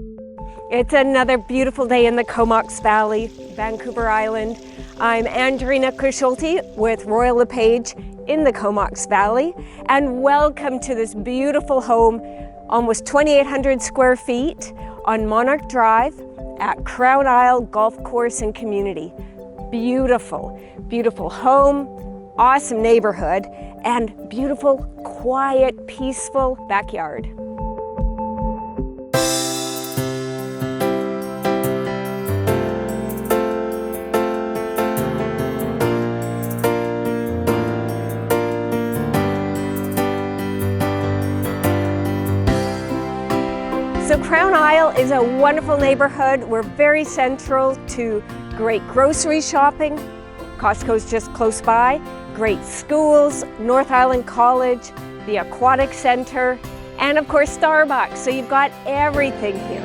It's another beautiful day in the Comox Valley, Vancouver Island. I'm Andrina Koch-Schulte with Royal LePage in the Comox Valley, and welcome to this beautiful home, almost 2,800 square feet on Monarch Drive at Crown Isle Golf Course and Community. Beautiful, beautiful home, awesome neighborhood, and beautiful, quiet, peaceful backyard. So Crown Isle is a wonderful neighborhood. We're very central to great grocery shopping. Costco's just close by. Great schools, North Island College, the Aquatic Center, and of course Starbucks. So you've got everything here.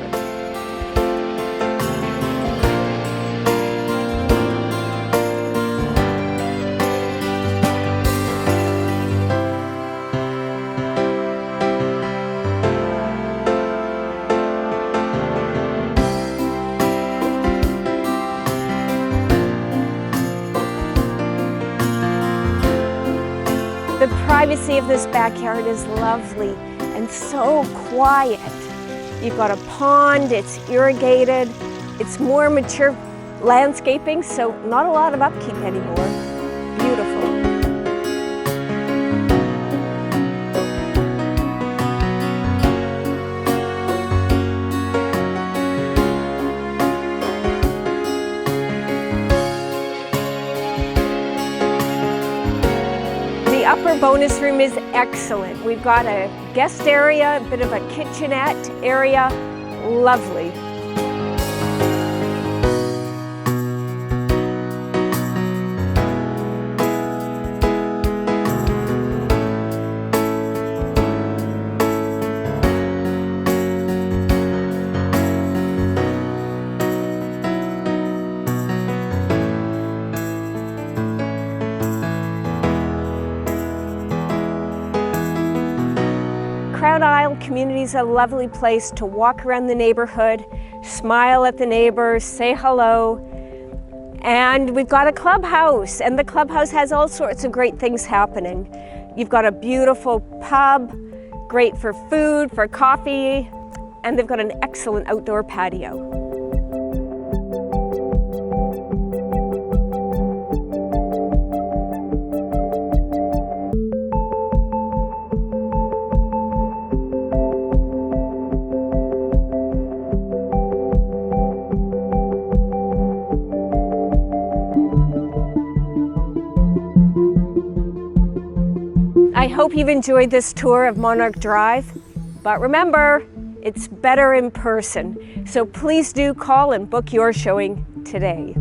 The privacy of this backyard is lovely and so quiet. You've got a pond, it's irrigated, it's more mature landscaping, so not a lot of upkeep anymore. Beautiful. The upper bonus room is excellent. We've got a guest area, a bit of a kitchenette area. Lovely. Crown Isle Community is a lovely place to walk around the neighborhood, smile at the neighbors, say hello. And we've got a clubhouse, and the clubhouse has all sorts of great things happening. You've got a beautiful pub, great for food, for coffee, and they've got an excellent outdoor patio. I hope you've enjoyed this tour of Monarch Drive, but remember, it's better in person. So please do call and book your showing today.